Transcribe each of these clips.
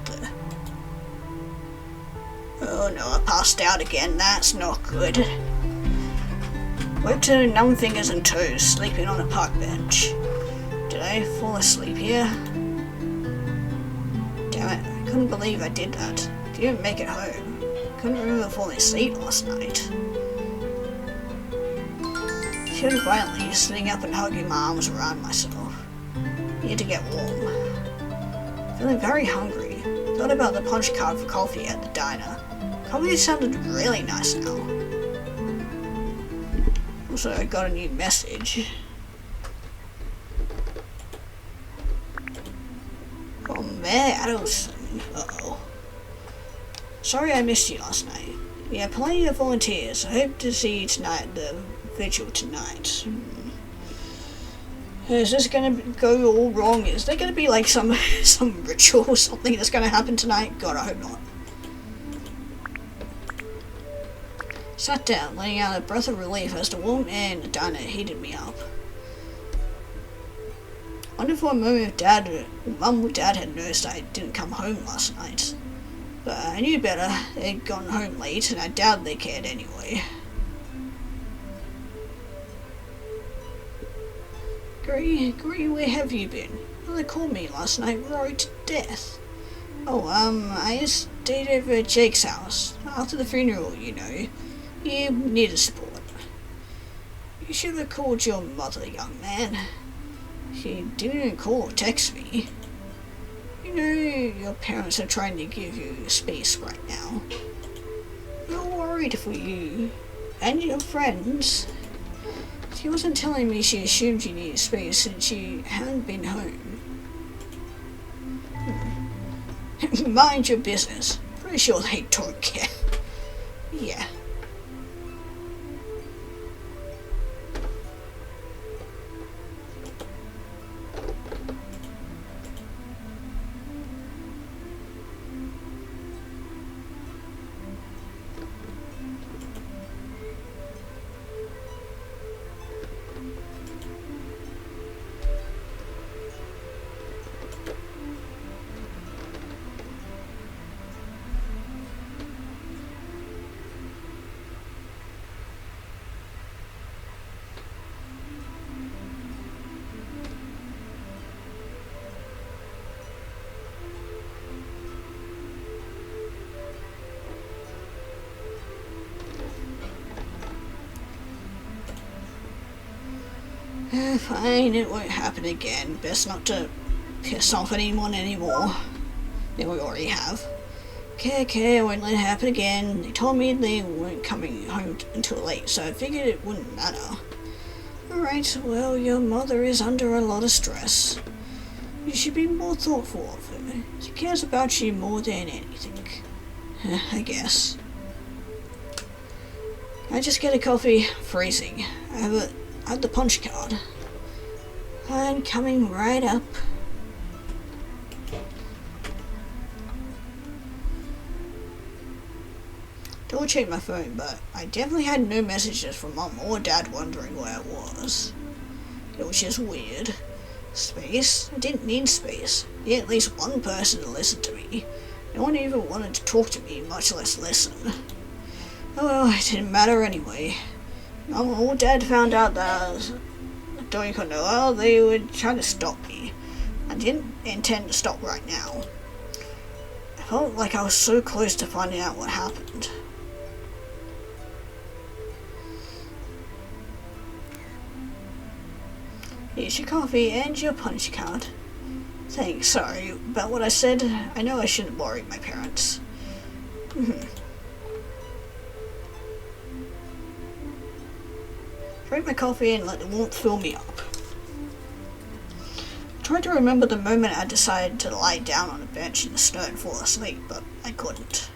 out there. Oh no, I passed out again. That's not good. Woke to numb fingers and toes, sleeping on a park bench. Did I fall asleep here? Damn it, I couldn't believe I did that. Didn't make it home. Couldn't remember falling asleep last night. Feeling violently, sitting up and hugging my arms around myself. Need to get warm. Feeling very hungry. Thought about the punch card for coffee at the diner. Coffee sounded really nice now. Also, I got a new message. From Mayor Adelson. Uh-oh. Sorry I missed you last night. We have plenty of volunteers. I hope to see you tonight at the vigil tonight. Is this gonna go all wrong? Is there gonna be like some ritual or something that's gonna happen tonight? God, I hope not. Sat down, letting out a breath of relief as the warm air in the diner heated me up. Wondered for a moment if Mum or Dad had noticed I didn't come home last night. But I knew better. They'd gone home late, and I doubted they cared anyway. Gray, where have you been? Well, they called me last night, worried to death. Oh, I stayed over at Jake's house. After the funeral, you know. You needed support. You should have called your mother, young man. She didn't call or text me. You know your parents are trying to give you space right now. You're worried for you and your friends. She wasn't telling me she assumed you needed space since you hadn't been home. Mind your business. Pretty sure they don't care. Yeah. Fine, it won't happen again. Best not to piss off anyone anymore than we already have. Okay, I won't let it happen again. They told me they weren't coming home until late, so I figured it wouldn't matter. Alright, well, your mother is under a lot of stress. You should be more thoughtful of her. She cares about you more than anything. I guess. Can I just get a coffee? Freezing. I have the punch card. I'm coming right up. Double checked my phone, but I definitely had no messages from Mum or Dad wondering where I was. It was just weird. Space? I didn't need space. I needed at least one person to listen to me. No one even wanted to talk to me, much less listen. Oh well, it didn't matter anyway. Mum or Dad found out that I was doing Konoha, they were trying to stop me. I didn't intend to stop right now. I felt like I was so close to finding out what happened. Here's your coffee and your punch card. Thanks, sorry about what I said. I know I shouldn't worry my parents. Drink my coffee and let the warmth fill me up. I tried to remember the moment I decided to lie down on a bench in the snow and fall asleep, but I couldn't.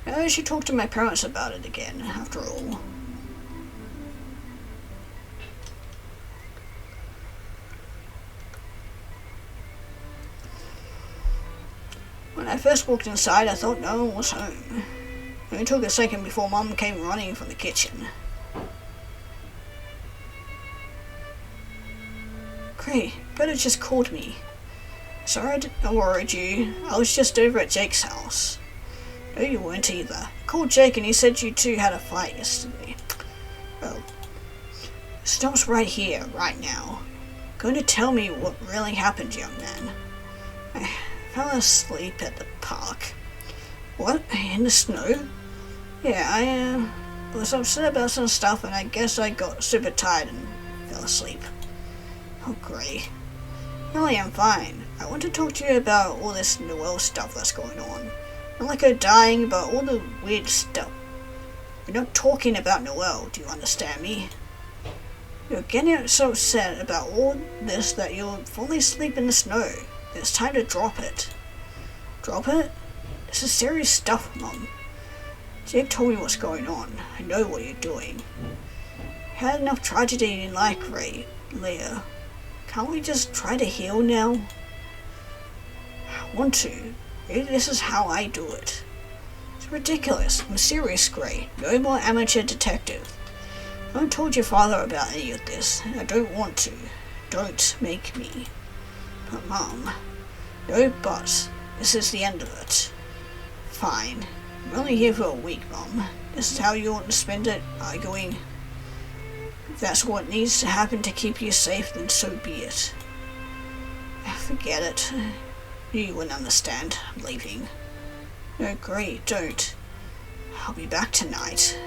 Maybe I should talk to my parents about it again, after all. When I first walked inside, I thought no one was home. It only took a second before Mum came running from the kitchen. Great, could have just called me. Sorry I worried you. I was just over at Jake's house. No, you weren't either. I called Jake and he said you two had a fight yesterday. Well, stop's right here, right now. Going to tell me what really happened, young man. I fell asleep at the park. What? In the snow? Yeah, I was upset about some stuff and I guess I got super tired and fell asleep. Oh, great. Really, I'm fine. I want to talk to you about all this Noel stuff that's going on. Not like her dying, but all the weird stuff. We're not talking about Noel, do you understand me? You're getting so upset about all this that you'll fall asleep in the snow. It's time to drop it. Drop it? This is serious stuff, Mum. Jake told me what's going on. I know what you're doing. You had enough tragedy in life, Leah. Can't we just try to heal now? I want to. Maybe this is how I do it. It's ridiculous. I'm serious, Gray. No more amateur detective. I haven't told your father about any of this, and I don't want to. Don't make me. But, Mum, no buts. This is the end of it. Fine. I'm only here for a week, Mum. This is how you want to spend it, arguing. If that's what needs to happen to keep you safe, then so be it. Forget it. You wouldn't understand. I'm leaving. No, great, don't. I'll be back tonight.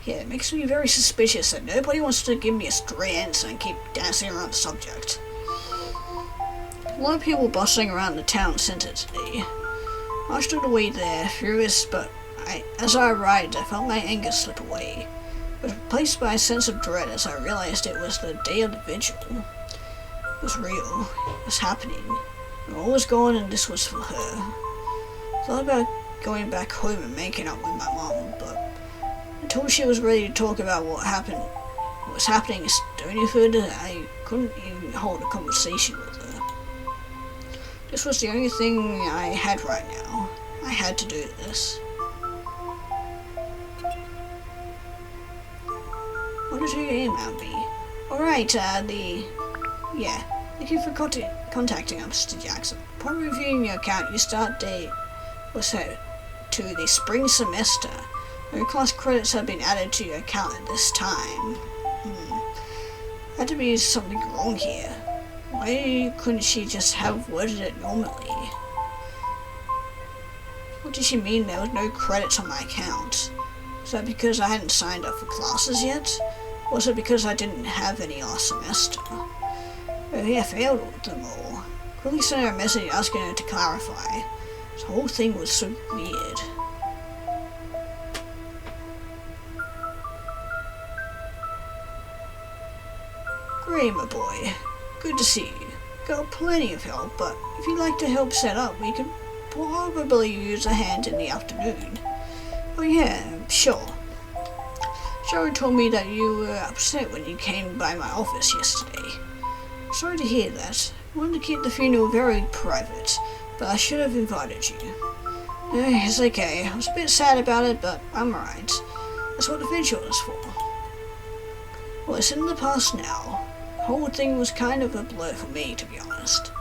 Yeah, it makes me very suspicious that nobody wants to give me a straight answer and keep dancing around the subject. A lot of people bustling around the town centre today. I stood away there, furious, but as I arrived, I felt my anger slip away. It was replaced by a sense of dread as I realized it was the day of the vigil. It was real. It was happening. And all was gone and this was for her. I thought about going back home and making up with my mom, but until she was ready to talk about what was happening at Stoneyford, I couldn't even hold a conversation with her. This was the only thing I had right now. I had to do this. What did you aim at me? Alright, yeah. Thank you for contacting us, Mr. Jackson. Upon reviewing your account, your start date was set to the spring semester. No class credits have been added to your account at this time. Had to be something wrong here. Why couldn't she just have worded it normally? What did she mean there was no credits on my account? Was that because I hadn't signed up for classes yet? Or was it because I didn't have any last semester? Oh yeah, I failed them all. Quickly sent her a message asking her to clarify. This whole thing was so weird. Gray, my boy. Good to see you. Got plenty of help, but if you'd like to help set up, we could probably use a hand in the afternoon. Oh yeah, sure. Sharon told me that you were upset when you came by my office yesterday. Sorry to hear that. I wanted to keep the funeral very private, but I should have invited you. It's okay. I was a bit sad about it, but I'm alright. That's what the vigil is for. Well, it's in the past now. The whole thing was kind of a blur for me, to be honest.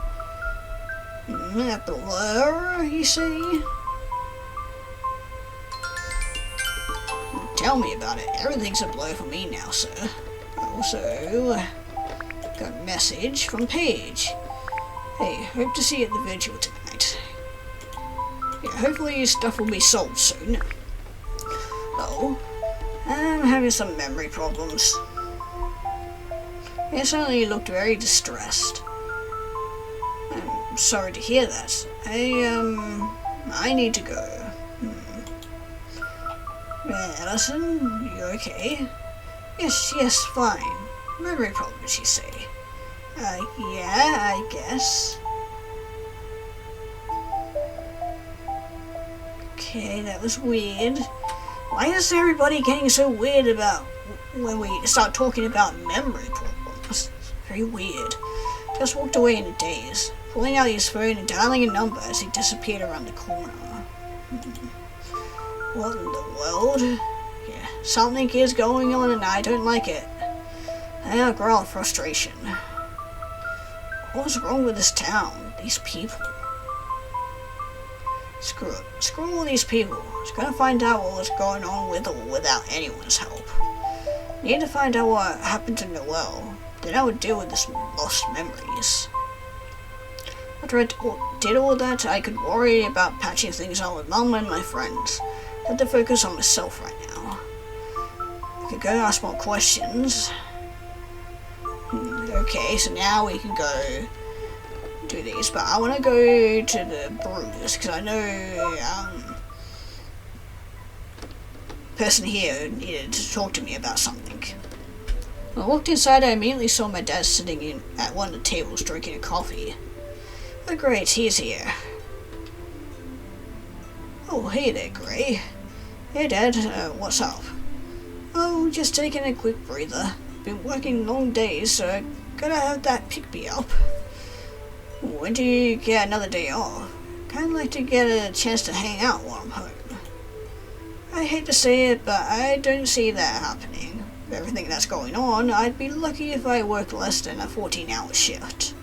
A blur, you say? Tell me about it. Everything's a blur for me now, sir. Also, got a message from Paige. Hey, hope to see you at the vigil tonight. Yeah, hopefully your stuff will be sold soon. Oh, I'm having some memory problems. It certainly looked very distressed. I'm sorry to hear that. I need to go. Allison, you okay? Yes, fine. Memory problems, you say? Yeah, I guess. Okay, that was weird. Why is everybody getting so weird about when we start talking about memory problems? It's very weird. Just walked away in a daze, pulling out his phone and dialing a number as he disappeared around the corner. What in the world? Yeah, something is going on and I don't like it. I outgrow frustration. What's wrong with this town? These people. Screw it. Screw all these people. I was gonna find out what was going on with or without anyone's help. Need to find out what happened to Noelle. Then I would deal with this lost memories. After I did all that, I could worry about patching things up with Mum and my friends. I had to focus on myself right now. I could go ask more questions. Okay, so now we can go do these, but I want to go to the brews because I know person here needed to talk to me about something. When I walked inside, I immediately saw my dad sitting in at one of the tables drinking a coffee. Oh great, he's here. Oh hey there, Gray. Hey Dad, what's up? Oh, just taking a quick breather. Been working long days, so gotta have that pick-me-up. When do you get another day off? Kinda like to get a chance to hang out while I'm home. I hate to say it, but I don't see that happening. With everything that's going on, I'd be lucky if I worked less than a 14-hour shift.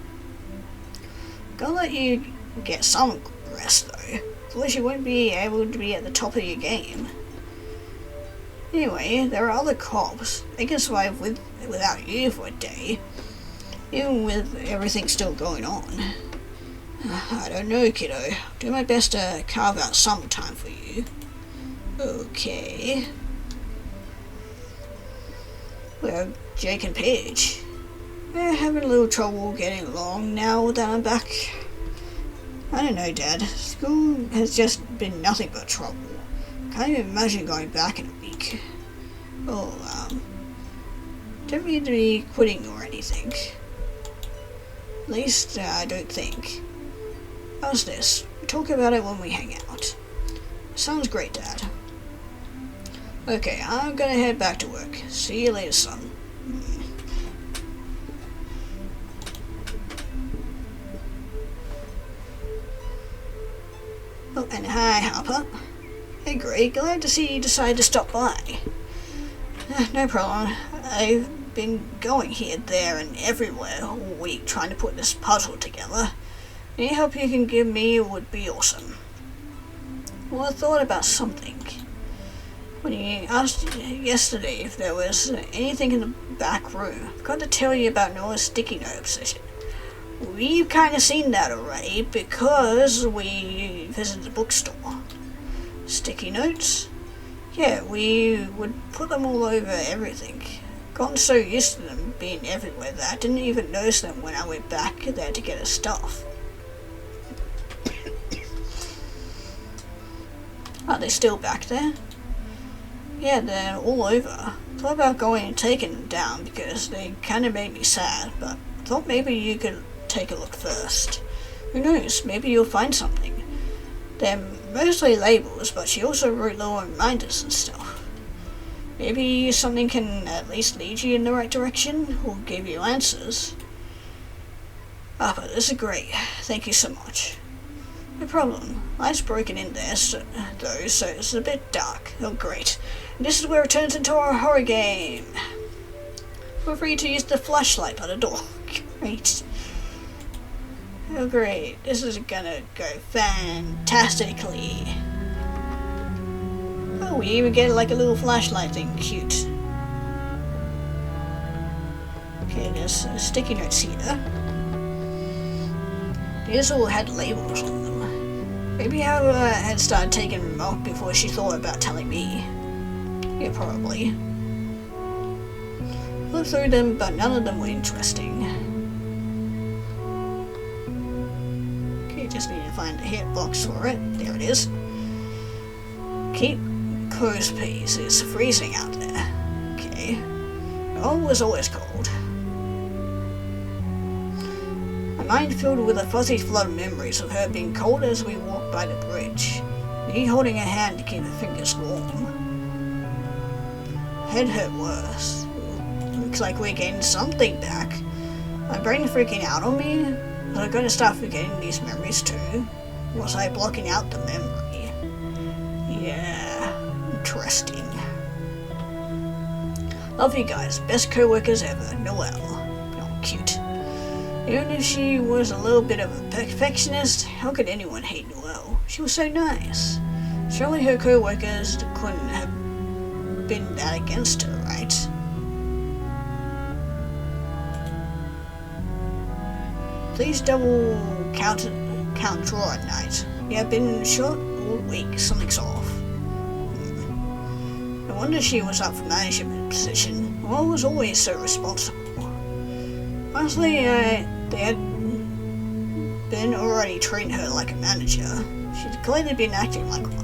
Gotta let you get some rest though, otherwise you won't be able to be at the top of your game. Anyway, there are other cops. They can survive without you for a day, even with everything still going on. I don't know, kiddo. I'll do my best to carve out some time for you. Okay. Well, Jake and Paige. They're having a little trouble getting along now that I'm back. I don't know, Dad. School has just been nothing but trouble. Can't even imagine going back in a week. Oh, don't mean to be quitting or anything. At least, I don't think. How's this? We talk about it when we hang out. Sounds great, Dad. Okay, I'm gonna head back to work. See you later, son. Oh, and hi, Harper. Hey, Gray, glad to see you decided to stop by. No problem. I've been going here, there, and everywhere all week trying to put this puzzle together. Any help you can give me would be awesome. Well, I thought about something. When you asked yesterday if there was anything in the back room, I've got to tell you about Noah's sticky note obsession. We've kind of seen that already because we visited the bookstore. Sticky notes? Yeah, we would put them all over everything. Gotten so used to them being everywhere that I didn't even notice them when I went back there to get her stuff. Are they still back there? Yeah, they're all over. Thought about going and taking them down because they kind of made me sad, but thought maybe you could take a look first. Who knows, maybe you'll find something. They're mostly labels, but she also wrote little reminders and stuff. Maybe something can at least lead you in the right direction, or give you answers. Papa, this is great. Thank you so much. No problem. Light's broken in there, though, so it's a bit dark. Oh, great. And this is where it turns into our horror game. Feel free to use the flashlight by the door. Great. Oh, great. This is gonna go fantastically. Oh, we even get like a little flashlight thing. Cute. Okay, there's sticky notes here. These all had labels on them. Maybe Hannah had started taking them off before she thought about telling me. Yeah, probably. Looked through them, but none of them were interesting. Okay, just need to find a hitbox for it. There it is. Keep close, please. It's freezing out there. Okay. Oh, it was always cold. My mind filled with a fuzzy flood of memories of her being cold as we walked by the bridge, me holding her hand to keep her fingers warm. Head hurt worse. Looks like we're getting something back. My brain freaking out on me? Was I going to start forgetting these memories too? Was I blocking out the memory? Yeah, interesting. Love you guys. Best co-workers ever. Noelle. Oh, cute. Even if she was a little bit of a perfectionist, how could anyone hate Noelle? She was so nice. Surely her co-workers couldn't have been that against her, right? Please double count draw at night. You have been short all week. Something's off. No wonder she was up for management position. Noelle was always so responsible. Honestly, they had been already treating her like a manager. She'd clearly been acting like one.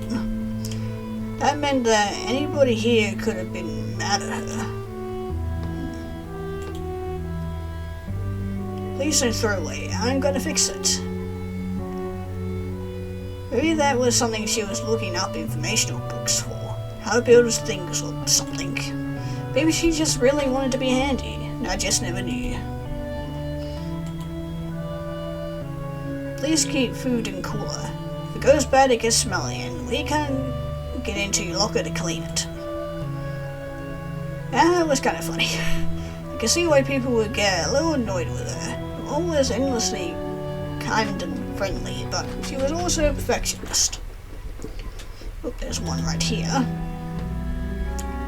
That meant that anybody here could have been mad at her. Please don't throw away. I'm gonna fix it. Maybe that was something she was looking up informational books for. How to build things or something. Maybe she just really wanted to be handy, and I just never knew. Please keep food in cooler. If it goes bad, it gets smelly, and we can't get into your locker to clean it. That was kind of funny. I can see why people would get a little annoyed with her. Always endlessly kind and friendly, but she was also a perfectionist. Oh, there's one right here.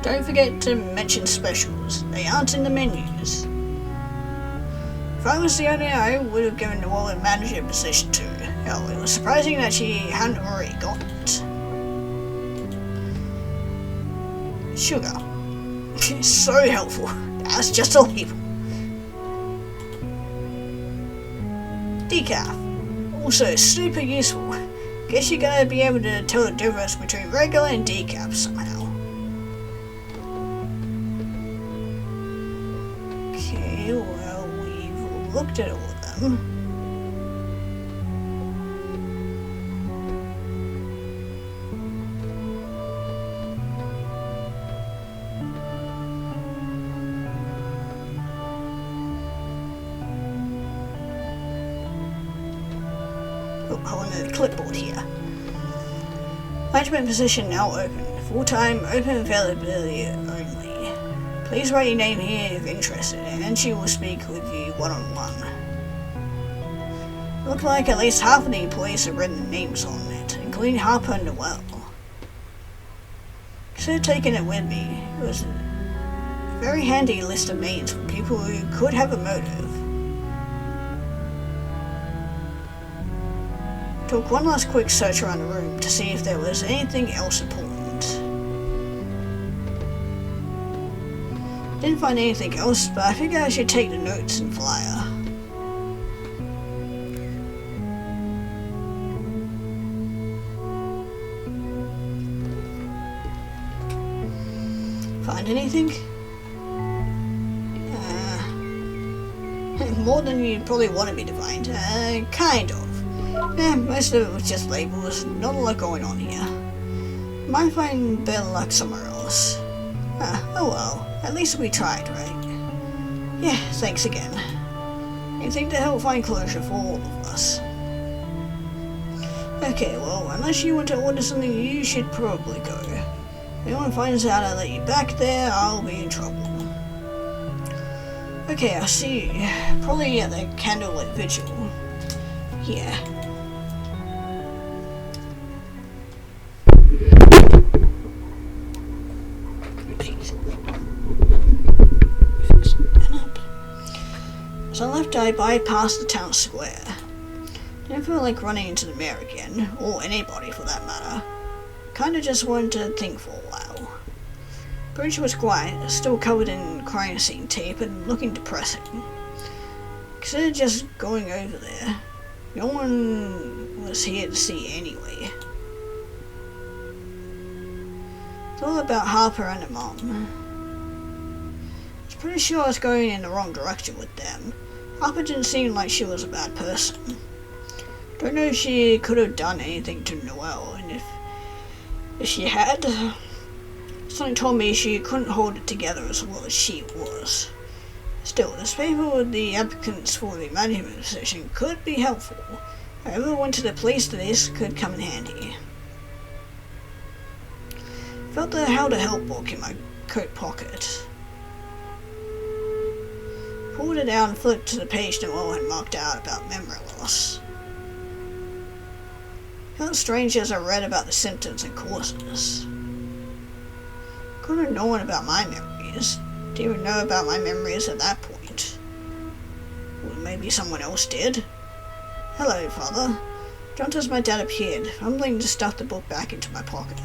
Don't forget to mention specials. They aren't in the menus. If I was the owner, I would have given Noelle a manager position too. Oh, it was surprising that she hadn't already gotten it. Sugar. It's so helpful. That's just a label. Decaf. Also super useful. Guess you're gonna be able to tell the difference between regular and decaf somehow. Okay, well, we've looked at all of them. Oh, on the clipboard here. Management position now open. Full-time, open availability only. Please write your name here if interested, and she will speak with you one-on-one. Look like at least half of the employees have written names on it, including Harper and Noelle. Should have taken it with me. It was a very handy list of names for people who could have a motive. Took one last quick search around the room to see if there was anything else important. Didn't find anything else, but I figured I should take the notes and flyer. Find anything? More than you probably wanted me to find. Kind of. Most of it was just labels, not a lot going on here. Might find better luck somewhere else. Oh well, at least we tried, right? Yeah, thanks again. Anything to help find closure for all of us. Okay, well, unless you want to order something, you should probably go. If anyone finds out I let you back there, I'll be in trouble. Okay, I'll see you. Probably at the candlelit vigil. Yeah. As I left, I bypassed the town square. Didn't feel like running into the mayor again, or anybody for that matter. Kinda just wanted to think for a while. Bridge was quiet, still covered in crime scene tape and looking depressing. Considered just going over there. No one was here to see anyway. It's all about Harper and her mom. I was pretty sure I was going in the wrong direction with them. Harper didn't seem like she was a bad person. Don't know if she could have done anything to Noelle, and if she had, something told me she couldn't hold it together as well as she was. Still, this paper with the applicants for the management position could be helpful. If I ever went to the police, this could come in handy. Felt the how to help book in my coat pocket. Pulled it out and flipped to the page Noel had marked out about memory loss. Felt strange as I read about the symptoms and causes. Couldn't have known about my memories. Didn't even know about my memories at that point. Well, maybe someone else did. Hello, Father. Just as my dad appeared, fumbling to stuff the book back into my pocket.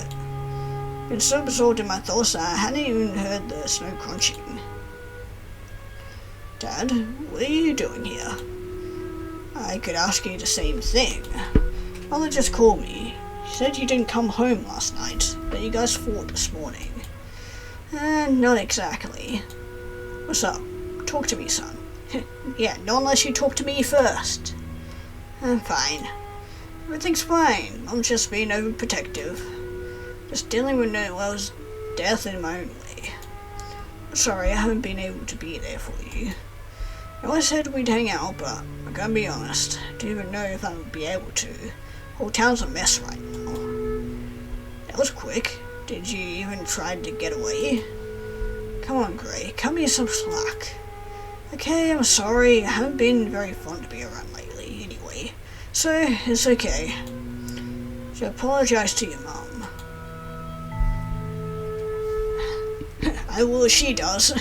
Been so absorbed in my thoughts that I hadn't even heard the snow crunching. Dad, what are you doing here? I could ask you the same thing. Mother just called me. She said you didn't come home last night, but you guys fought this morning. Not exactly. What's up? Talk to me, son. Yeah, not unless you talk to me first. I'm fine. Everything's fine. Mom's just being overprotective. Just dealing with Noel's death in my own way. I'm sorry I haven't been able to be there for you. I always said we'd hang out, but I gotta be honest, I don't even know if I would be able to. The whole town's a mess right now. That was quick. Did you even try to get away? Come on, Gray, cut me some slack. Okay, I'm sorry, I haven't been very fun to be around lately, anyway. So, it's okay. So apologize to your mom. I will, she does.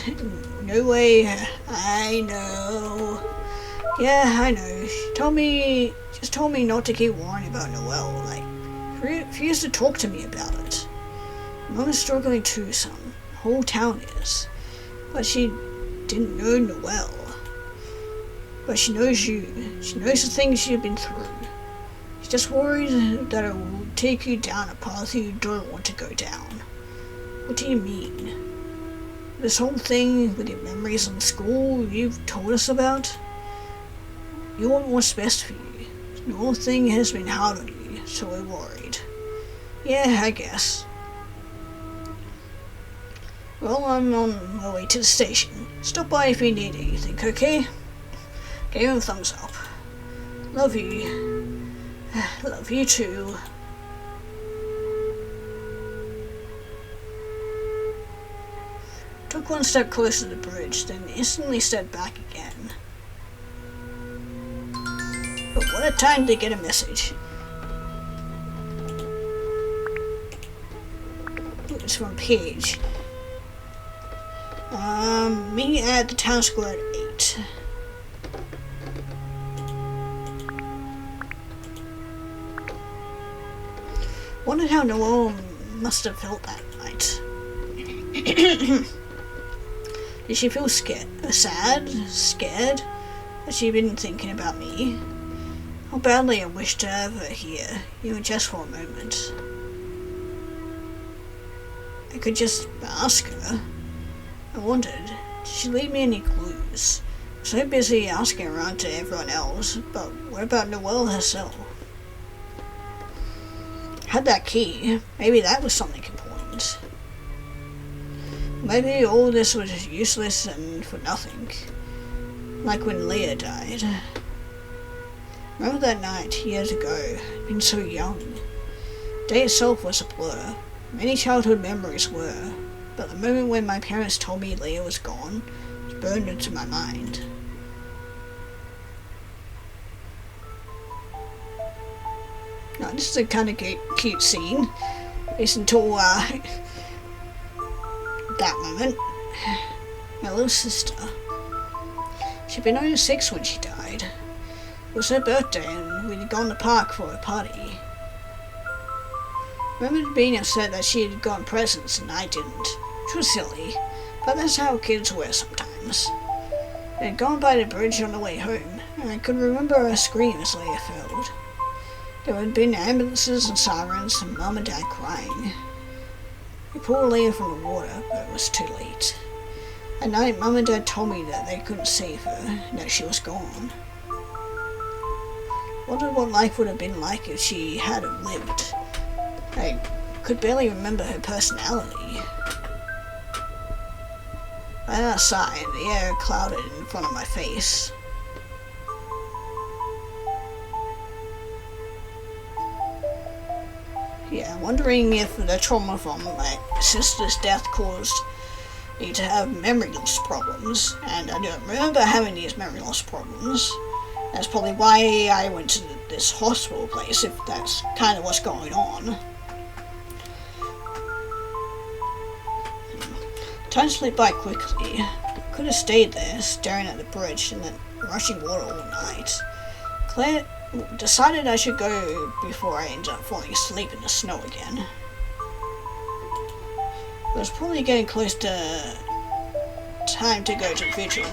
No way. I know. Yeah, I know. She just told me not to keep worrying about Noel. Refused to talk to me about it. Mom is struggling too, son. The whole town is. But she didn't know Noel. But she knows you. She knows the things you've been through. She's just worried that it will take you down a path you don't want to go down. What do you mean? This whole thing with your memories in school you've told us about? You want what's best for you. The whole thing has been hard on you, so we're worried. Yeah, I guess. Well, I'm on my way to the station. Stop by if you need anything, okay? Give him a thumbs up. Love you. Love you too. Took one step closer to the bridge, then instantly stepped back again. But what a time to get a message. It's from Paige. Meet at the town square at 8. Wondered how Noel must have felt that night. Did she feel scared? Scared? Has she been thinking about me? How badly I wished to have her here, even just for a moment. I could just ask her. I wondered, did she leave me any clues? I was so busy asking around to everyone else, but what about Noel herself? Had that key, maybe that was something important. Maybe all this was useless and for nothing. Like when Leah died. Remember that night, years ago, I'd been so young. The day itself was a blur. Many childhood memories were, but the moment when my parents told me Leah was gone, it was burned into my mind. Now, this is a kind of cute scene. It's until that moment. My little sister. She'd been only 6 when she died. It was her birthday and we'd gone to the park for a party. I remember being upset that she had gotten presents and I didn't, which was silly, but that's how kids were sometimes. I had gone by the bridge on the way home, and I could remember her scream as Leah fell. There had been ambulances and sirens and Mum and Dad crying. We pulled Leah from the water, but it was too late. At night, Mum and Dad told me that they couldn't save her, and that she was gone. Wondered what life would have been like if she had lived. I could barely remember her personality. I went outside, the air clouded in front of my face. Yeah, wondering if the trauma from my sister's death caused me to have memory loss problems, and I don't remember having these memory loss problems. That's probably why I went to this hospital place, if that's kind of what's going on. Time slipped by quickly. Could have stayed there, staring at the bridge and then rushing water all night. Claire decided I should go before I ended up falling asleep in the snow again. It was probably getting close to time to go to vigil.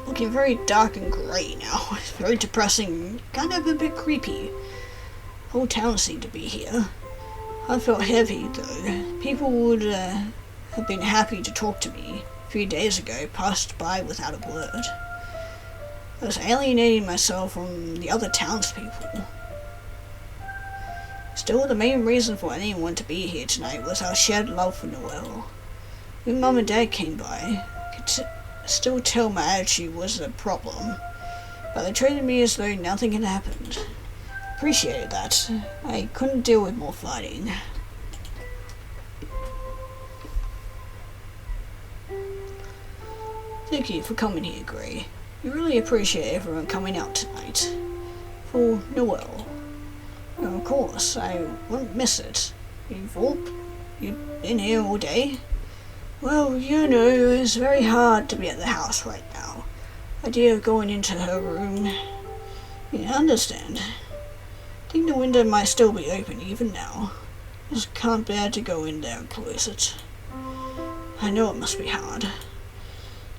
Looking very dark and grey now. It's very depressing, kind of a bit creepy. Whole town seemed to be here. I felt heavy though. People would have been happy to talk to me a few days ago, passed by without a word. I was alienating myself from the other townspeople. Still, the main reason for anyone to be here tonight was our shared love for Noelle. When Mum and Dad came by, I could still tell my attitude was a problem, but they treated me as though nothing had happened. Appreciated that. I couldn't deal with more fighting. Thank you for coming here, Gray. We really appreciate everyone coming out tonight. For Noelle. Well, of course, I won't miss it. You've been here all day? Well, you know, it's very hard to be at the house right now. Idea of going into her room. Yeah, I understand. Think the window might still be open even now. Just can't bear to go in there and close it. I know it must be hard.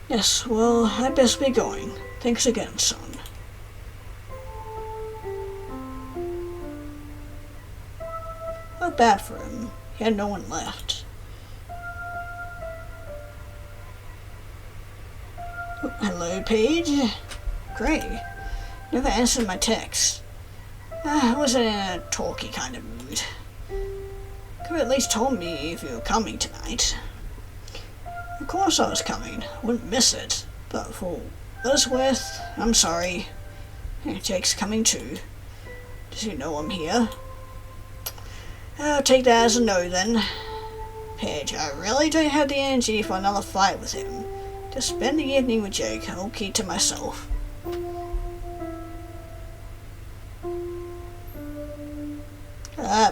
Yes, well, I'd best be going. Thanks again, son. Not bad for him. He had no one left. Hello, Paige. Gray. Never answered my text. I wasn't in a talky kind of mood. Could have at least told me if you were coming tonight. Of course I was coming. I wouldn't miss it. But for what it's worth, I'm sorry. Jake's coming too. Does he know I'm here? I'll take that as a no then. Paige, I really don't have the energy for another fight with him. Just spend the evening with Jake. I'll keep to myself.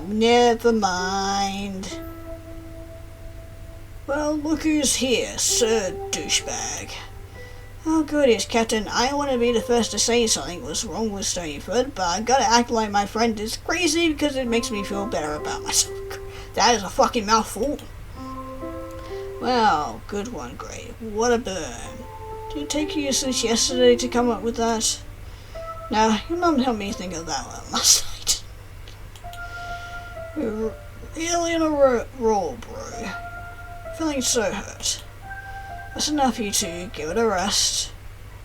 Never mind. Well, look who's here, Sir Douchebag. Oh goodies, Captain, I want to be the first to say something was wrong with Stoneyford, but I gotta act like my friend is crazy because it makes me feel better about myself. That is a fucking mouthful. Well, good one, Gray. What a burn. Did it take you since yesterday to come up with that? No, your mum helped me think of that one last night. You're really in a roll, bro. Feeling so hurt. That's enough, you two. Give it a rest.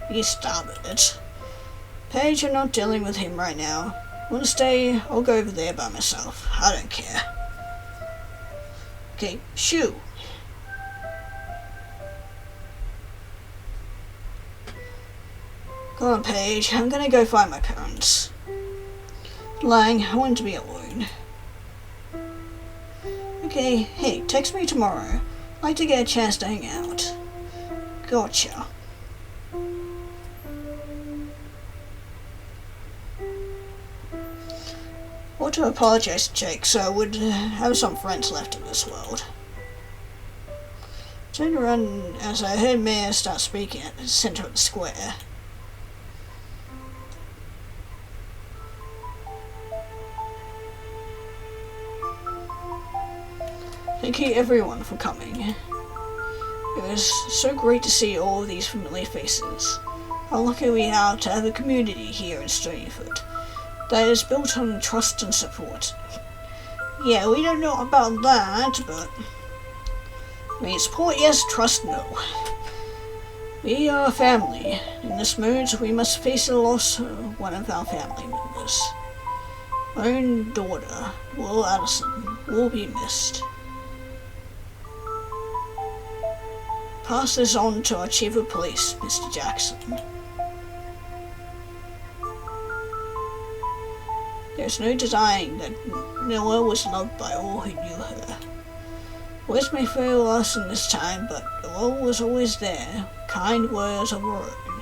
You started it. Paige, I'm not dealing with him right now. Want to stay? I'll go over there by myself. I don't care. Okay, shoo. Come on, Paige. I'm gonna go find my parents. Lang, I want to be alone. Okay, hey, text me tomorrow. I'd like to get a chance to hang out. Gotcha. I want to apologize to Jake so I would have some friends left in this world. Turned around as I heard Mayor start speaking at the center of the square. Thank you everyone for coming. It was so great to see all of these familiar faces. How lucky we are to have a community here in Stoneyford that is built on trust and support. Yeah, we don't know about that, but I mean, support yes, trust no. We are a family. In this moment, we must face the loss of one of our family members. My own daughter, Will Addison, will be missed. Pass this on to our Chief of Police, Mr. Jackson. There's no denying that Noelle was loved by all who knew her. Words may fail us in this time, but Noelle was always there, kind words of her own.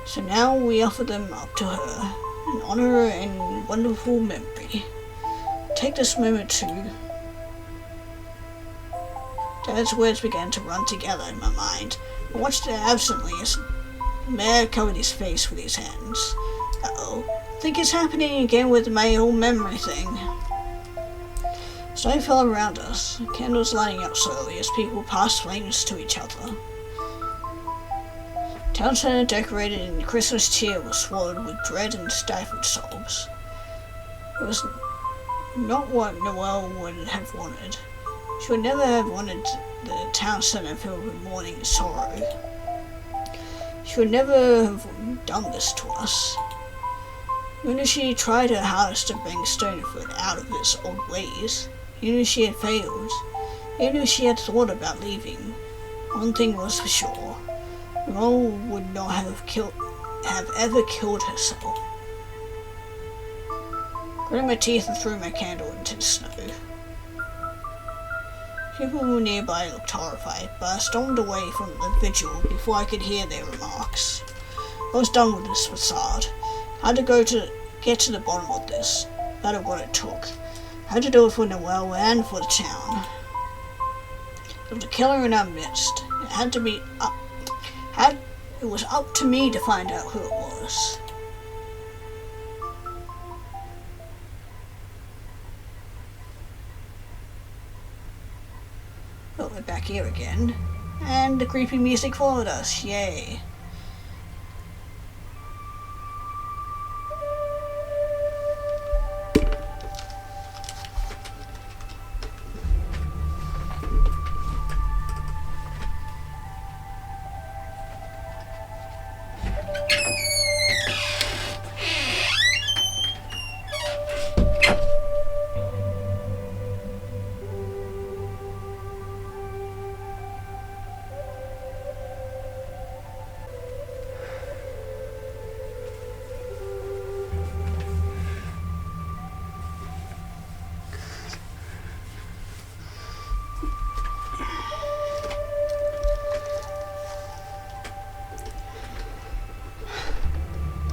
So now we offer them up to her, in honor and wonderful memory. Take this moment to... Dad's words began to run together in my mind. I watched it absently as the mayor covered his face with his hands. Uh-oh. I think it's happening again with my whole memory thing. Snow fell around us, candles lighting up slowly as people passed flames to each other. Town center decorated in Christmas cheer was swallowed with dread and stifled sobs. It was not what Noelle would have wanted. She would never have wanted the town center filled with mourning and sorrow. She would never have done this to us. Even if she tried her hardest to bring Stoneyford out of its old ways, even if she had failed, even if she had thought about leaving, one thing was for sure. Noelle would not have ever killed herself. Gritting my teeth and threw my candle into the snow. People nearby looked horrified, but I stormed away from the vigil before I could hear their remarks. I was done with this facade. I had to get to the bottom of this, no matter what it took. I had to do it for Noelle and for the town. There was a killer in our midst. It was up to me to find out who it was. Well, we're back here again, and the creepy music followed us. Yay.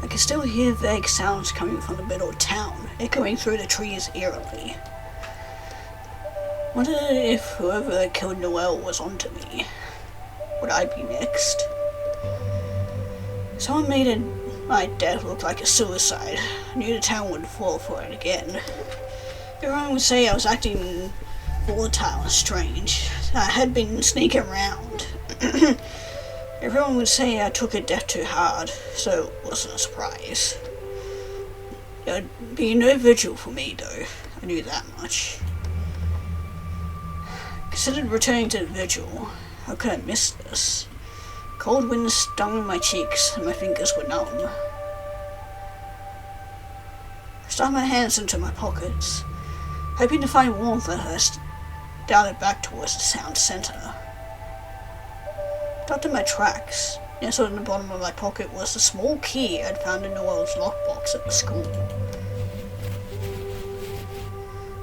I can still hear vague sounds coming from the middle of town, echoing through the trees eerily. Wondered if whoever killed Noelle was onto me. Would I be next? Someone made my death look like a suicide. I knew the town would fall for it again. Everyone would say I was acting volatile and strange. I had been sneaking around. Everyone would say I took her death too hard, so it wasn't a surprise. There'd be no vigil for me, though. I knew that much. Considered returning to the vigil. How could I miss this? Cold wind stung my cheeks, and my fingers were numb. I stuffed my hands into my pockets, hoping to find warmth as I darted back towards the town center. Stopped in my tracks. Nestled in the bottom of my pocket was the small key I'd found in Noelle's lockbox at the school.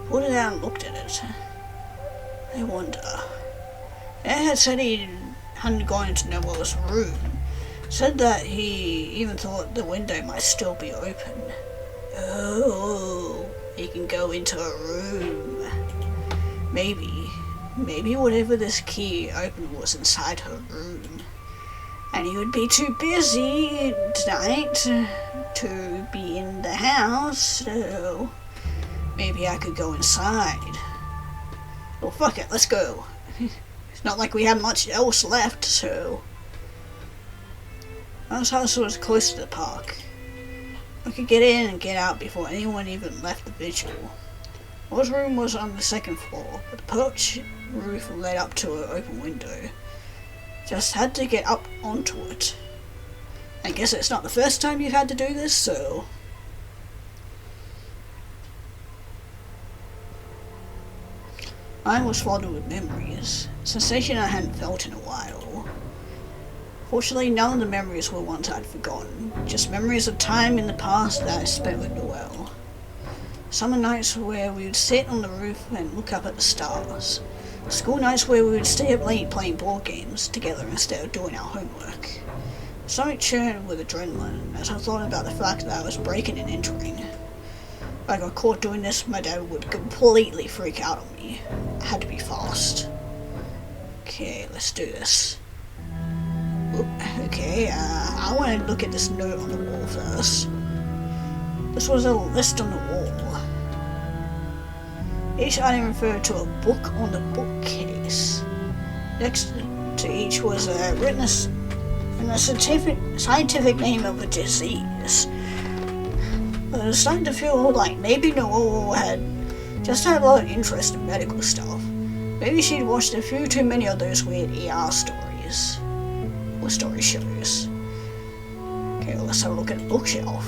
Pulled it out and looked at it. I wonder. Ed had said he hadn't gone into Noelle's room. Said that he even thought the window might still be open. Oh, he can go into a room. Maybe whatever this key opened was inside her room. And he would be too busy tonight to be in the house, so maybe I could go inside. Well, fuck it, let's go. It's not like we had much else left, so... Our house was close to the park. I could get in and get out before anyone even left the vigil. Will's room was on the second floor, but the porch roof led up to an open window. Just had to get up onto it. I guess it's not the first time you've had to do this, so... Mine was flooded with memories, a sensation I hadn't felt in a while. Fortunately, none of the memories were ones I'd forgotten, just memories of time in the past that I spent with Noelle. Summer nights where we would sit on the roof and look up at the stars. School nights where we would stay up late playing board games together instead of doing our homework. My stomach churned with adrenaline as I thought about the fact that I was breaking and entering. If I got caught doing this, my dad would completely freak out on me. I had to be fast. Okay, let's do this. Okay, I want to look at this note on the wall first. This was a list on the wall. Each item referred to a book on the bookcase. Next to each was written a scientific name of a disease. I was starting to feel like maybe Noelle had just had a lot of interest in medical stuff. Maybe she'd watched a few too many of those weird ER stories. Or story shows. Okay, well, let's have a look at the bookshelf.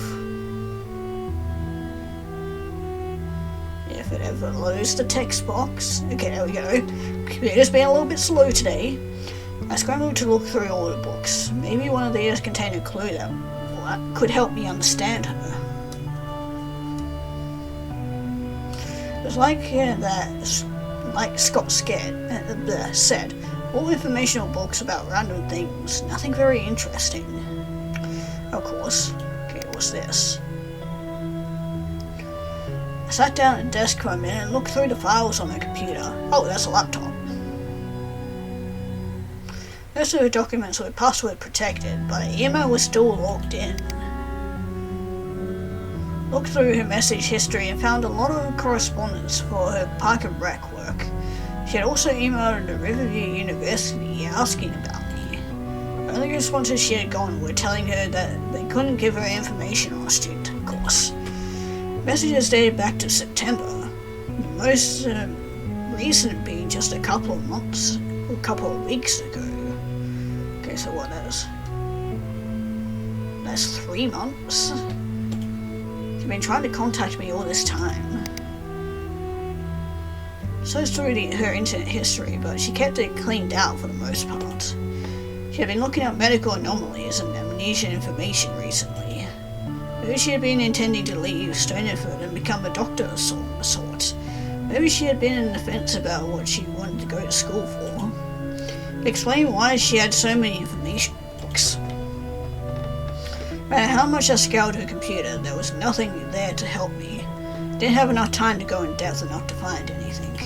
If it ever loads the text box. Okay, there we go. Computer's been a little bit slow today. I scrambled to look through all the books. Maybe one of these contained a clue that could help me understand her. It was like like Scott said, all informational books about random things, nothing very interesting. Of course. Okay, what's this? I sat down at the desk for a minute and looked through the files on my computer. Oh, that's a laptop. Most of the documents were password protected, but the email was still logged in. Looked through her message history and found a lot of correspondence for her park and rec work. She had also emailed the Riverview University asking about me. The only responses she had gotten were telling her that they couldn't give her information on a student course. Messages dated back to September, the most recent being just a couple of months, or a couple of weeks ago. Okay, so what is? That's 3 months? She's been trying to contact me all this time. So through her internet history, but she kept it cleaned out for the most part. She had been looking up medical anomalies and amnesia information recently. Maybe she had been intending to leave Stoneyford and become a doctor of some sort. Maybe she had been in the fence about what she wanted to go to school for. It explained why she had so many information books. No matter how much I scoured her computer, there was nothing there to help me. Didn't have enough time to go in depth enough to find anything.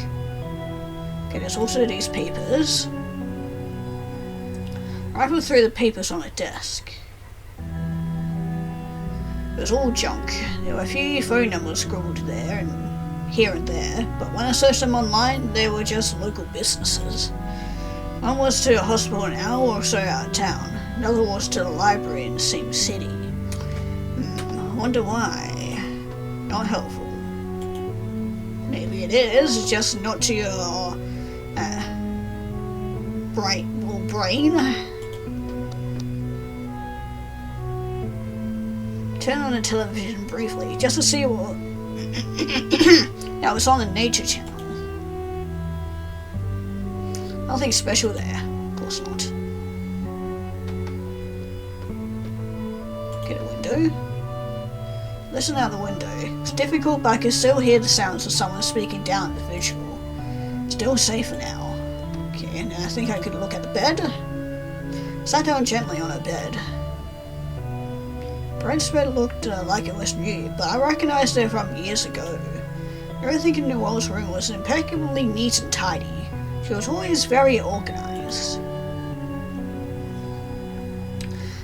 Okay, there's also these papers. I rifled through the papers on a desk. It was all junk. There were a few phone numbers scribbled there and here and there, but when I searched them online, they were just local businesses. One was to a hospital an hour or so out of town. Another was to the library in the same city. I wonder why. Not helpful. Maybe it is, just not to your bright little brain. Turn on the television briefly, just to see what... Now it's on the Nature Channel. Nothing special there, of course not. Get a window. Listen out the window. It's difficult, but I can still hear the sounds of someone speaking down at the visual. Still safe for now. Okay, and I think I could look at the bed. Sat down gently on her bed. Brent's bed looked like it was new, but I recognized her from years ago. Everything in Noelle's room was impeccably neat and tidy. She was always very organized.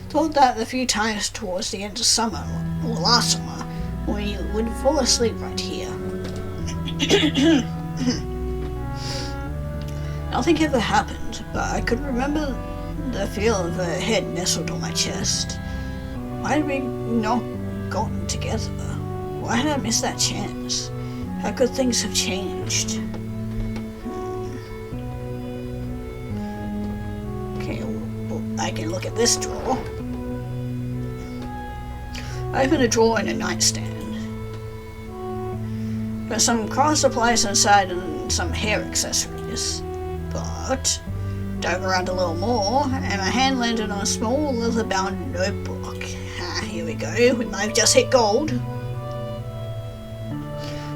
Thought that a few times towards the end of summer, or last summer, when you would fall asleep right here. Nothing ever happened, but I could remember the feel of her head nestled on my chest. Why had we not gotten together? Why had I missed that chance? How could things have changed? Okay, well, I can look at this drawer. I opened a drawer in a nightstand. There's some craft supplies inside and some hair accessories. But dug around a little more, and my hand landed on a small leather-bound notebook. Here we go. We might have just hit gold.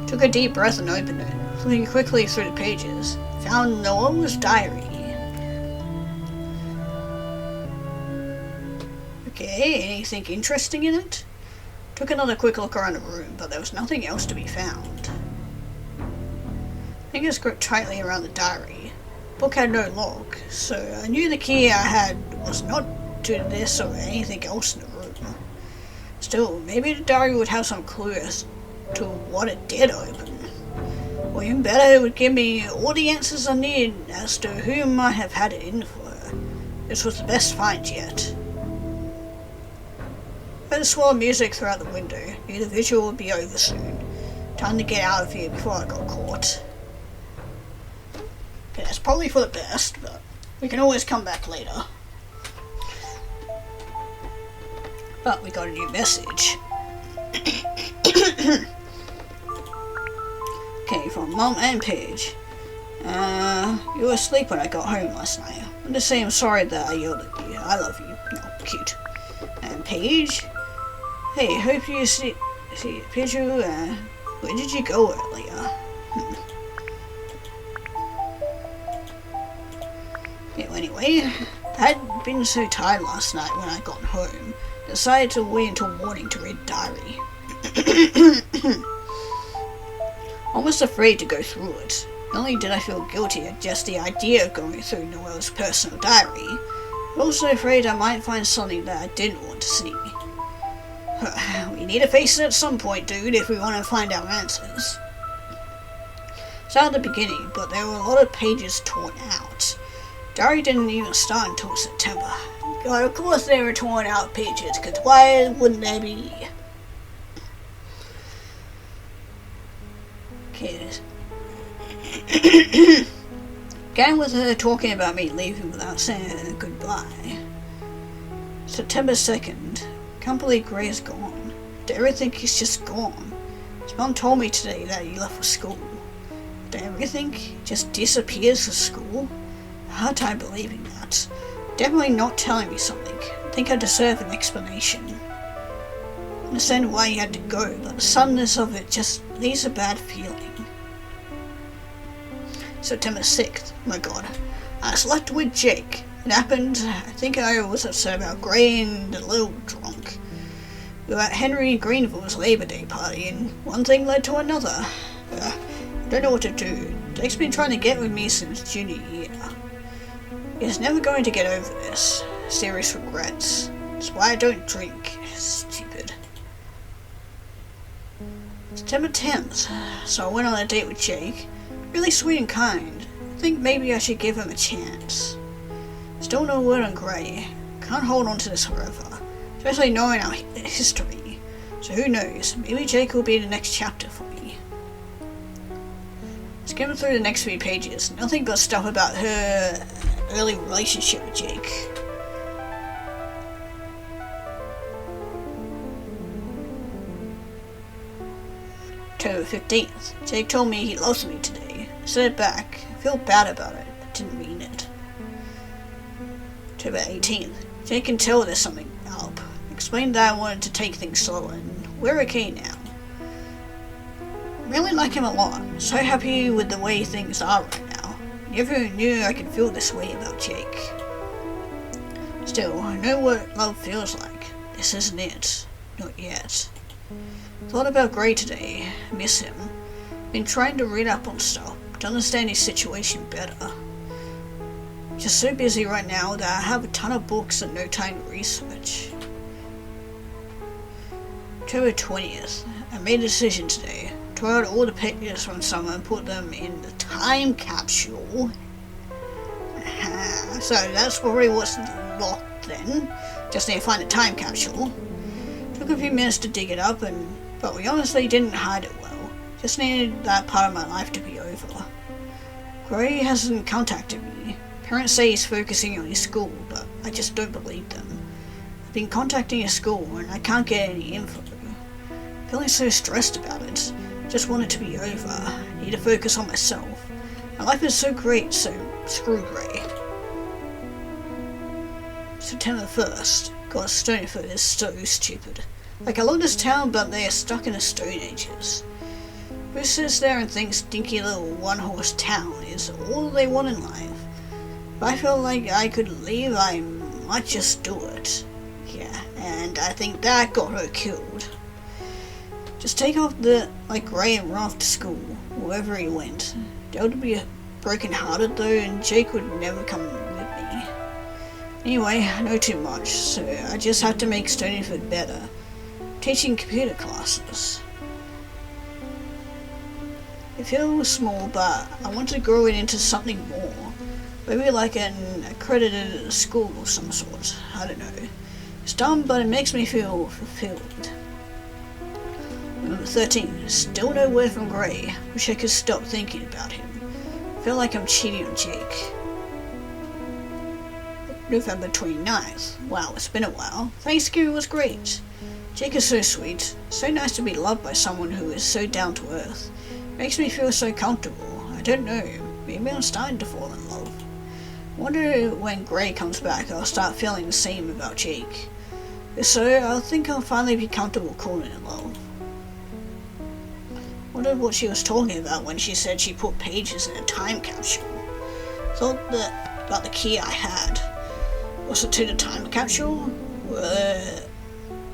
Took a deep breath and opened it, flipping quickly through the pages. Found Noah's diary. Okay, anything interesting in it? Took another quick look around the room, but there was nothing else to be found. Fingers gripped tightly around the diary. Book had no lock, so I knew the key I had was not to this or anything else in the room. Still, maybe the diary would have some clue as to what it did open. Or even better, it would give me all the answers I need as to who might have had it in for her. This was the best find yet. I heard swirl music throughout the window. Knew the visual would be over soon. Time to get out of here before I got caught. Okay, that's probably for the best, but we can always come back later. But we got a new message. Okay, from Mum and Paige. You were asleep when I got home last night. I'm just saying I'm sorry that I yelled at you. I love you. No, cute. And Paige? Hey, hope you see Paige, where did you go earlier? Yeah, anyway, I had been so tired last night when I got home. Decided to wait until morning to read the diary. Almost afraid to go through it. Not only did I feel guilty at just the idea of going through Noelle's personal diary, but also afraid I might find something that I didn't want to see. We need to face it at some point, dude, if we want to find our answers. Started at the beginning, but there were a lot of pages torn out. Diary didn't even start until September. God, of course they were torn out pages, because why wouldn't they be? Okay. Again with her talking about me leaving without saying goodbye. September 2nd. Can't believe Gray is gone. Everything is just gone. His mum told me today that he left for school. Did everything just disappears for school? Hard time believing that. Definitely not telling me something. I think I deserve an explanation. I understand why he had to go, but the suddenness of it just leaves a bad feeling. September 6th. Oh my god. I slept with Jake. It happened, I think I was upset about Gray and a little drunk. We were at Henry Greenville's Labor Day party, and one thing led to another. I don't know what to do. Jake's been trying to get with me since junior year. He's never going to get over this. Serious regrets. That's why I don't drink. Stupid. September 10th. So I went on a date with Jake. Really sweet and kind. I think maybe I should give him a chance. Still no word on Gray. Can't hold on to this forever. Especially knowing our history. So who knows, maybe Jake will be the next chapter for me. Skimming through the next few pages, nothing but stuff about her early relationship with Jake. October 15th. Jake told me he loves me today. I said it back. I feel bad about it. I didn't mean it. October 18th. Jake can tell there's something up. Explained that I wanted to take things slow and we're okay now. Really like him a lot. So happy with the way things are right now. Never knew I could feel this way about Jake. Still, I know what love feels like. This isn't it. Not yet. Thought about Gray today. Miss him. Been trying to read up on stuff to understand his situation better. Just so busy right now that I have a ton of books and no time to research. October 20th. I made a decision today. Tore out all the pictures from summer and put them in the time capsule. So that's probably what's locked then. Just need to find a time capsule. Took a few minutes to dig it up, but we honestly didn't hide it well. Just needed that part of my life to be over. Gray hasn't contacted me. Parents say he's focusing on his school, but I just don't believe them. I've been contacting his school and I can't get any info. Feeling so stressed about it. Just want it to be over. Need to focus on myself. My life is so great, so screw Gray. September 1st. God, Stoneyford is so stupid. Like, I love this town, but they are stuck in the Stone Ages. Who sits there and thinks dinky little one-horse town is all they want in life? If I felt like I could leave, I might just do it. Yeah, and I think that got her killed. Just take off Gray and run off to school, wherever he went. Dale would be broken-hearted though, and Jake would never come with me. Anyway, I know too much, so I just have to make Stoneyford better. Teaching computer classes. It feels small, but I want to grow it into something more. Maybe like an accredited school of some sort. I don't know. It's dumb, but it makes me feel fulfilled. Number 13. Still no word from Gray. Wish I could stop thinking about him. Feel like I'm cheating on Jake. November 29th. Wow, it's been a while. Thanksgiving was great. Jake is so sweet. So nice to be loved by someone who is so down to earth. Makes me feel so comfortable. I don't know. Maybe I'm starting to fall in love. Wonder when Gray comes back I'll start feeling the same about Jake. If so, I think I'll finally be comfortable calling it love. Wondered what she was talking about when she said she put pages in a time capsule. Thought that about the key I had. Was it to the time capsule?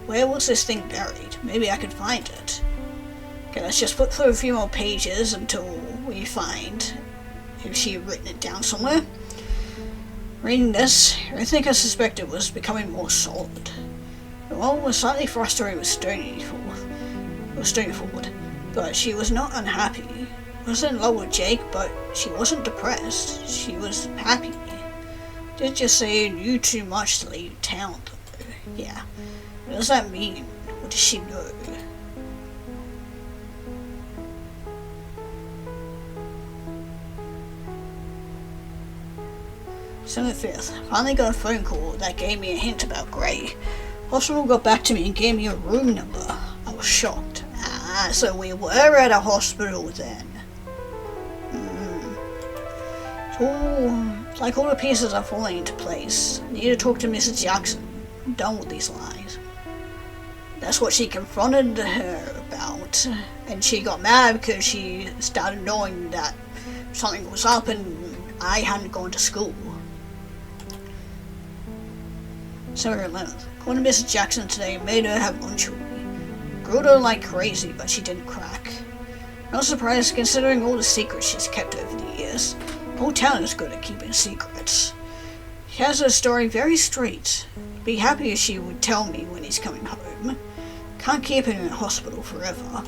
Where was this thing buried? Maybe I could find it. Okay, let's just flip through a few more pages until we find if she had written it down somewhere. Reading this, everything I suspected was becoming more solid. The woman was slightly frustrated with Stoneyford, but she was not unhappy. Wasn't in love with Jake, but she wasn't depressed. She was happy. Did just say knew too much to leave town, though. Yeah. What does that mean? What does she know? December 5th. Finally got a phone call that gave me a hint about Gray. Hospital got back to me and gave me a room number. I was shocked. So we were at a hospital then. So, like all the pieces are falling into place. I need to talk to Mrs. Jackson. I'm done with these lies. That's what she confronted her about. And she got mad because she started knowing that something was up and I hadn't gone to school. December 11th. Called Mrs. Jackson today and made her have lunch with me. Grilled her like crazy, but she didn't crack. Not surprised considering all the secrets she's kept over the years. The whole town is good at keeping secrets. She has her story very straight. Be happy if she would tell me when he's coming home. Can't keep him in a hospital forever.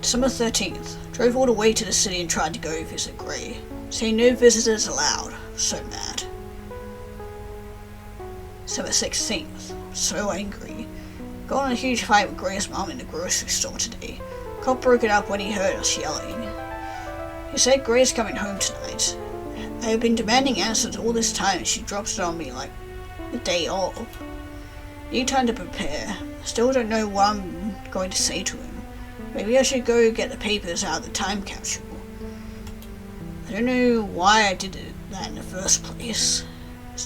December 13th. Drove all the way to the city and tried to go visit Gray. Saying no visitors allowed. So mad. December 16th. So angry. Got in a huge fight with Gray's mom in the grocery store today. Cop broke it up when he heard us yelling. He said Gray's coming home tonight. I have been demanding answers all this time and she drops it on me like the day of. Need time to prepare. Still don't know what I'm going to say to him. Maybe I should go get the papers out of the time capsule. I don't know why I did that in the first place.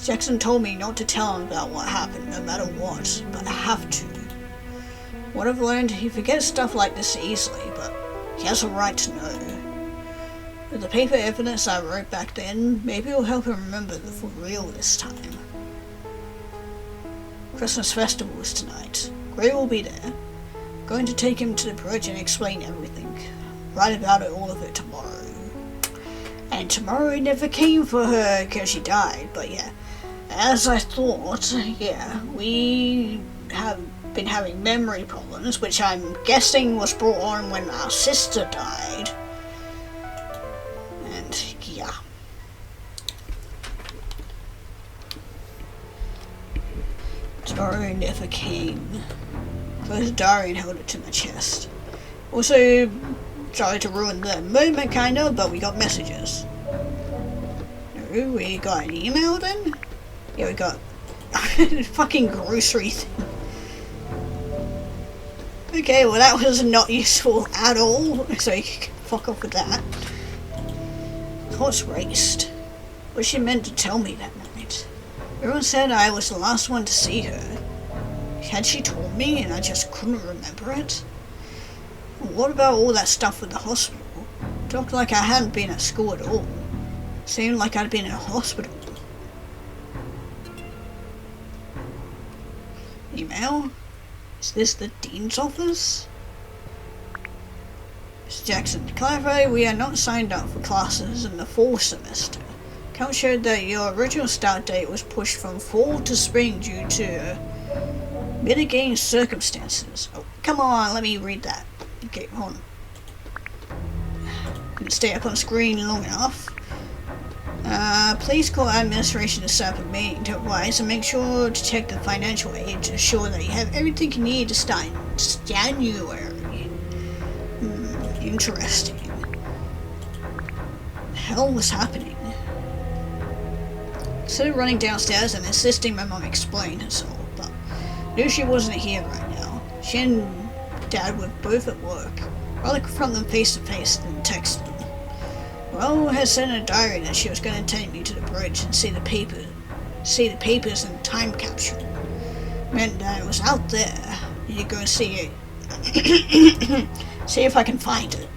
Jackson told me not to tell him about what happened no matter what, but I have to. What I've learned, he forgets stuff like this easily, but he has a right to know. With the paper evidence I wrote back then, maybe it'll help him remember for real this time. Christmas festival is tonight. Gray will be there. Going to take him to the bridge and explain everything. Write about all of it tomorrow. And tomorrow never came for her because she died, but yeah. As I thought, yeah, we have been having memory problems, which I'm guessing was brought on when our sister died. And yeah. Dario never came. Closed the diary and held it to my chest. Also, tried to ruin the moment, kinda, but we got messages. No, we got an email then? Yeah, we got fucking grocery thing. Okay, well that was not useful at all, so you can fuck off with that. Horse raced. What she meant to tell me that night. Everyone said I was the last one to see her. Had she told me and I just couldn't remember it? What about all that stuff with the hospital? Talked like I hadn't been at school at all. Seemed like I'd been in a hospital. Email? Is this the Dean's office? Mr. Jackson, to clarify, we are not signed up for classes in the fall semester. Account showed that your original start date was pushed from fall to spring due to mitigating circumstances. Oh, come on, let me read that. Okay, hold on. Didn't stay up on screen long enough. Please call administration to set up a meeting to advise and make sure to check the financial aid to ensure that you have everything you need to start in January. Interesting. What the hell was happening? Instead of running downstairs and insisting my mom explain herself, but knew she wasn't here right now. She and Dad were both at work. Rather confront them face to face than text them. Well, had said in a diary that she was going to take me to the bridge and see the papers in the time capsule. Meant that it was out there. You go and see it. See if I can find it.